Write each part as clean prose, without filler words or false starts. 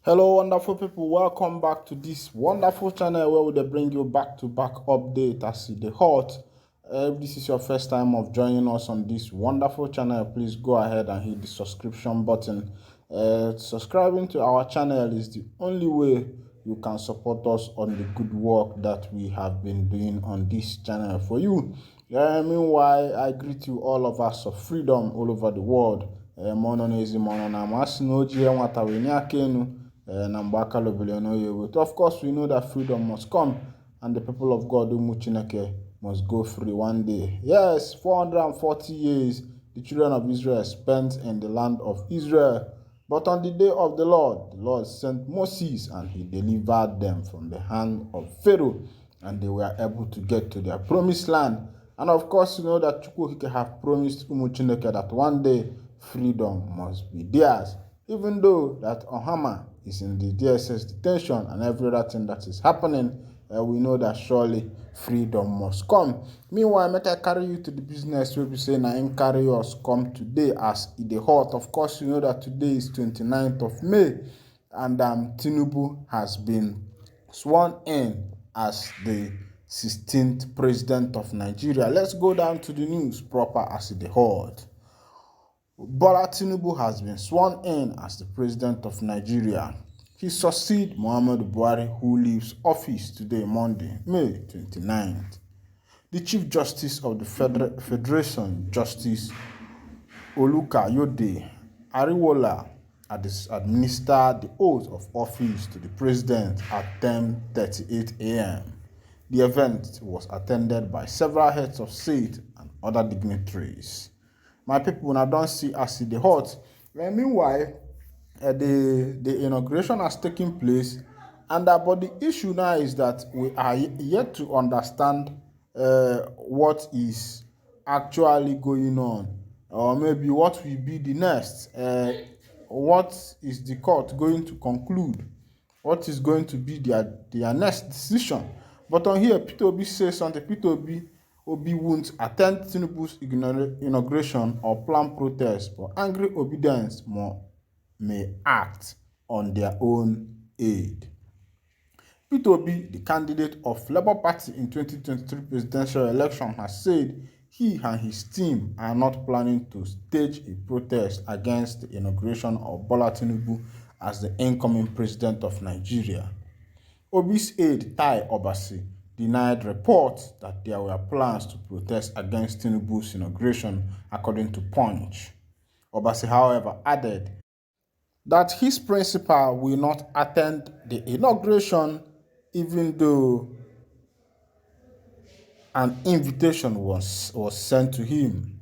Hello, wonderful people. Welcome back to this wonderful channel where we dey bring you back-to-back update as the hot. If this is your first time of joining us on this wonderful channel, please go ahead and hit the subscription button. Subscribing to our channel is the only way you can support us on the good work that we have been doing on this channel for you. Meanwhile, I greet you all of us of freedom all over the world. Mono n'ezi mono na masị na oji nwata wee nye aka enu na mgbe aka lobele n'oye. Of course, we know that freedom must come and the people of God ụmụ Chineke must go free one day. Yes, 440 years the children of Israel spent in the land of Israel. But on the day of the Lord sent Moses and he delivered them from the hand of Pharaoh and they were able to get to their promised land. And of course, you know that Chukwuokike have promised ụmụ Chineke that one day freedom must be theirs, even though that Ohama is in the DSS detention and every other thing that is happening. We know that surely freedom must come. Meanwhile, I carry you to the business where we say na him carry us come today as the hot. Of course, you know that today is 29th of May and Tinubu has been sworn in as the 16th president of Nigeria. Let's go down to the news proper as the hot. Bola Tinubu has been sworn in as the president of Nigeria. He succeeds Muhammadu Buhari, who leaves office today, Monday, May 29th. The Chief Justice of the Federation, Justice Olukayode Ariwola, administered the oath of office to the president at 10:38 a.m. The event was attended by several heads of state and other dignitaries. My people now don't see as the hot. Meanwhile, the inauguration has taken place, and but the issue now is that we are yet to understand what is actually going on, or maybe what will be the next. What is the court going to conclude? What is going to be their next decision? But on here, Peter Obi says something. Peter Obi won't attend Tinubu's inauguration or plan protest, but angry obedience may act on their own aid. Peter Obi, the candidate of Labour Party in 2023 presidential election, has said he and his team are not planning to stage a protest against the inauguration of Bola Tinubu as the incoming president of Nigeria. Obi's aide Tai Obasi denied reports that there were plans to protest against Tinubu's inauguration, according to Punch. Obasi, however, added that his principal will not attend the inauguration even though an invitation was sent to him.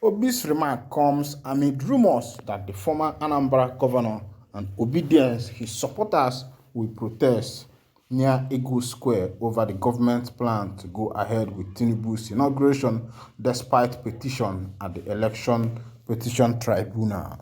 Obi's remark comes amid rumors that the former Anambra governor and Obedience, his supporters, will protest near Eagle Square over the government's plan to go ahead with Tinubu's inauguration despite petition at the Election Petition Tribunal.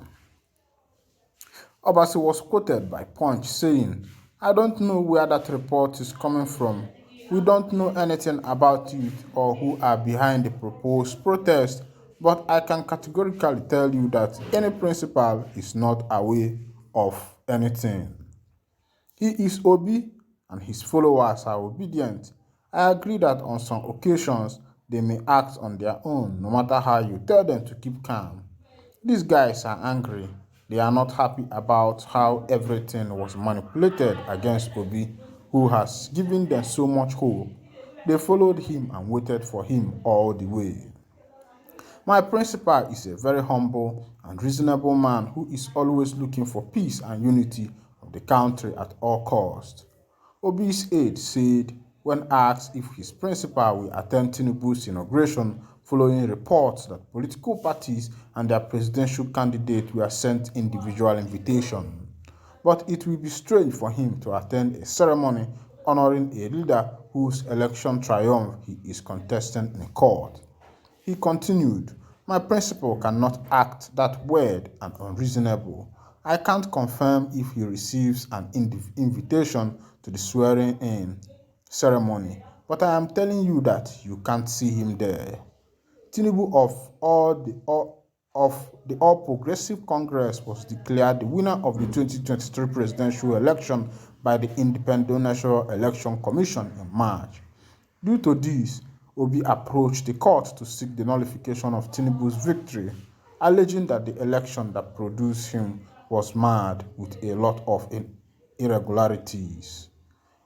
Obasi was quoted by Punch saying, "I don't know where that report is coming from. We don't know anything about it or who are behind the proposed protest, but I can categorically tell you that any principal is not aware of anything. He is Obi and his followers are obedient. I agree that on some occasions they may act on their own, no matter how you tell them to keep calm. These guys are angry. They are not happy about how everything was manipulated against Obi, who has given them so much hope. They followed him and waited for him all the way. My principal is a very humble and reasonable man who is always looking for peace and unity of the country at all costs." Obi's aide said when asked if his principal will attend Tinubu's inauguration following reports that political parties and their presidential candidate were sent individual invitations. But it will be strange for him to attend a ceremony honoring a leader whose election triumph he is contesting in court. He continued, "My principal cannot act that weird and unreasonable. I can't confirm if he receives an invitation to the swearing-in ceremony, but I am telling you that you can't see him there." Tinubu, of the All Progressive Congress was declared the winner of the 2023 presidential election by the Independent National Election Commission in March. Due to this, Obi approached the court to seek the nullification of Tinubu's victory, alleging that the election that produced him was marred with a lot of irregularities.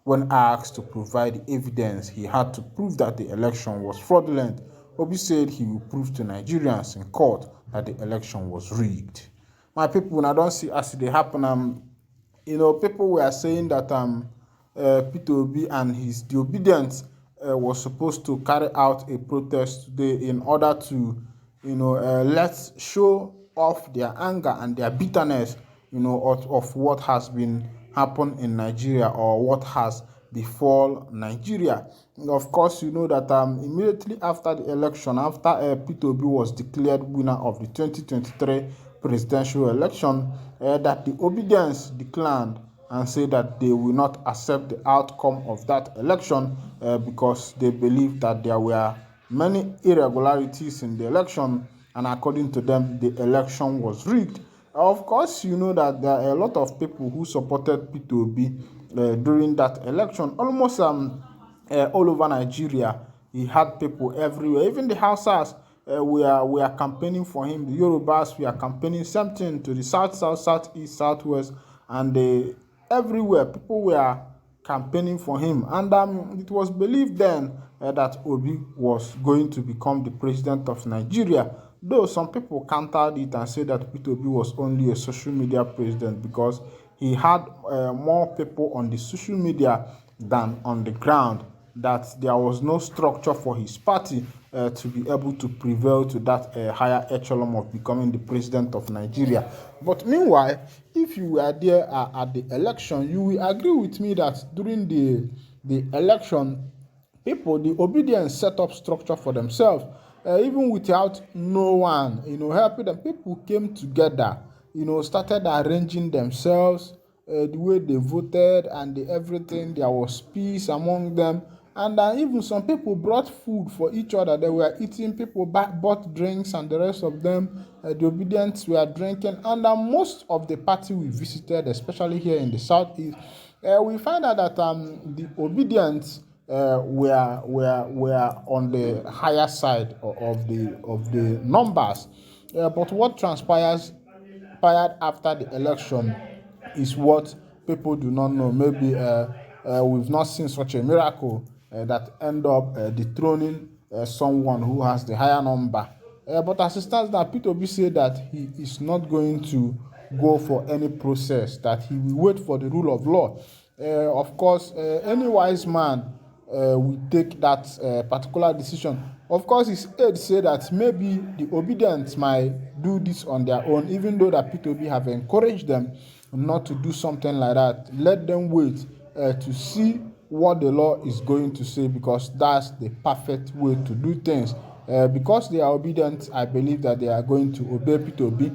When asked to provide evidence he had to prove that the election was fraudulent, Obi said he will prove to Nigerians in court that the election was rigged. My people, I don't see as they happen. People were saying that Peter Obi and the obedience was supposed to carry out a protest today in order to, let's show off their anger and their bitterness, of what has been happened in Nigeria or what has befall Nigeria. Of course, you know that immediately after the election, after Peter Obi was declared winner of the 2023 presidential election, that the obedience declined and said that they will not accept the outcome of that election because they believe that there were many irregularities in the election, and according to them, the election was rigged. Of course, you know that there are a lot of people who supported Peter Obi during that election. Almost all over Nigeria, he had people everywhere. Even the Hausas we are campaigning for him. The Yorubas, we are campaigning something to the south, southeast, southwest, and everywhere people were campaigning for him. And it was believed then that Obi was going to become the president of Nigeria. Though some people countered it and said that Peter Obi was only a social media president because he had more people on the social media than on the ground, that there was no structure for his party to be able to prevail to that higher echelon of becoming the president of Nigeria. But meanwhile, if you were there at the election, you will agree with me that during the election, the obedience set up structure for themselves, even without no one, helping them. People came together, started arranging themselves, the way they voted and everything. There was peace among them. And even some people brought food for each other. They were eating. People bought drinks, and the rest of them, the obedience were drinking. And most of the party we visited, especially here in the southeast, we find out that the obedience were on the higher side of the numbers. But what transpired after the election is what people do not know. Maybe we've not seen such a miracle that end up dethroning someone who has the higher number. But as it stands now, Peter Obi said that he is not going to go for any process, that he will wait for the rule of law. Of course, any wise man will take that particular decision. Of course, his aide said that maybe the obedience might do this on their own, even though that Peter Obi have encouraged them not to do something like that. Let them wait to see what the law is going to say, because that's the perfect way to do things. Because they are obedient, I believe that they are going to obey Peter Obi.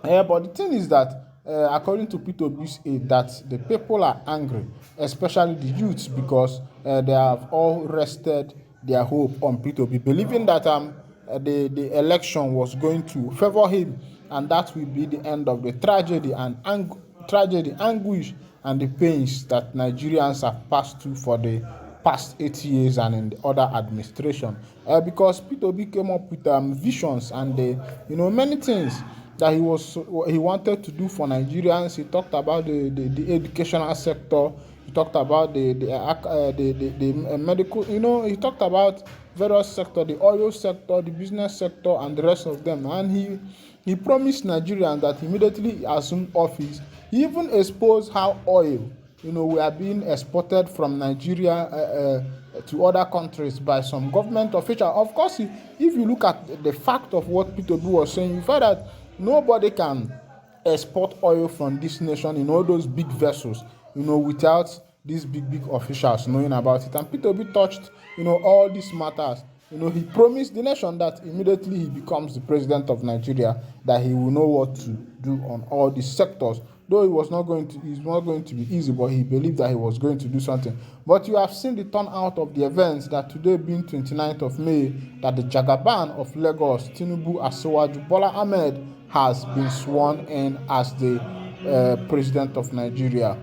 But the thing is that, according to Peter Obi's aide, that the people are angry, especially the youths, because they have all rested their hope on Peter Obi, believing that the election was going to favor him, and that will be the end of the tragedy, anguish, and the pains that Nigerians have passed through for the past 8 years and in the other administration. Because Peter Obi came up with visions and many things that he wanted to do for Nigerians. He talked about the educational sector. He talked about the medical. He talked about various sector, the oil sector, the business sector, and the rest of them. And he promised Nigerians that immediately he assumed office, he even exposed how oil, we are being exported from Nigeria to other countries by some government official. Of course, if you look at the fact of what Peter Obi was saying, you find that nobody can export oil from this nation in all those big vessels, without these big officials knowing about it. And Peter Obi touched, all these matters. He promised the nation that immediately he becomes the president of Nigeria, that he will know what to do on all these sectors though it's not going to be easy, but he believed that he was going to do something. But you have seen the turnout of the events, that today being 29th of May, that the Jagaban of Lagos, Tinubu Asiwaju Bola Ahmed, has been sworn in as the president of Nigeria.